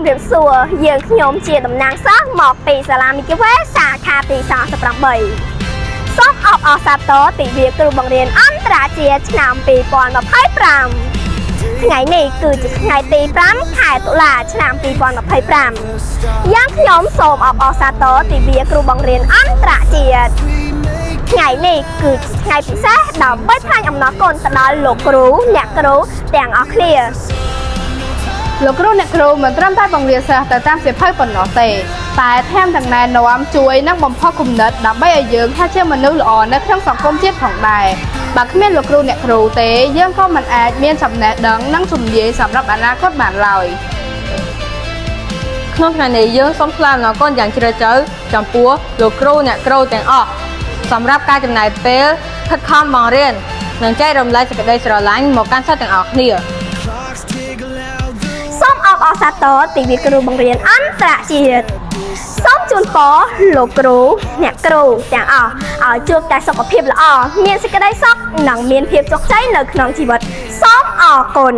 เรียบสัวเยืองขยมเจียดำนางซักหมอกปีสลามิกเวสาคาปีสองสปรังใบซอกออกออซาโตติเบียกรูบังเรียนอันตราเจียชนามปีปอนมาไพ่ปรำไงนี่คือไงตีปรำขายตุลาชนามปีปอนมาไพ่ปรำยังขยมโสมออกออซาโตติเบียกรูบังเรียนอันตราเจียไงนี่คือไงปีแซ่ดอกใบพายอำนาจกลตลอดหลกรู้แหนกรู้แต่งออกเคลียលោកគ្រូអ្នកគ្រូមិនត្រឹមតែបង្រៀនសិស្សទៅតាមសៀវភៅប៉ុណ្ណោះទេតែថែមទាំងណែនាំជួយនិងបំផុសគំនិតដើម្បីឲ្យយើងថាជាមនុស្សល្អនៅក្នុងសង្គមជាតិផងដែរបើគ្មានលោកគ្រូអ្នកគ្រូទេយើងក៏មិនអាចមានចំណេះដឹងនិងជំនាញសម្រាប់អនាគតបានឡើយក្នុងថ្ងៃនេះយើងសូមថ្លែងអំណរគុណយ៉ាងជ្រាលជ្រៅចំពោះលោកគ្រូអ្នកគ្រូទាំងអស់សម្រាប់ការចំណាយពេលខិតខំបង្រៀននិងចែករំលែកសេចក្តីស្រឡាញ់មកកាន់សិស្សទាំងអស់គ្នាសូមអបអរសាទរទិវាគ្រូបង្រៀនអន្តរជាតិសូមជូនពរលោកគ្រូអ្នកគ្រូទាំងអស់ឲ្យជួបតែសុខភាពល្អមានសេចក្តីសុខនិងមានភាពជោគជ័យនៅក្នុងជីវិតសូមអរគុណ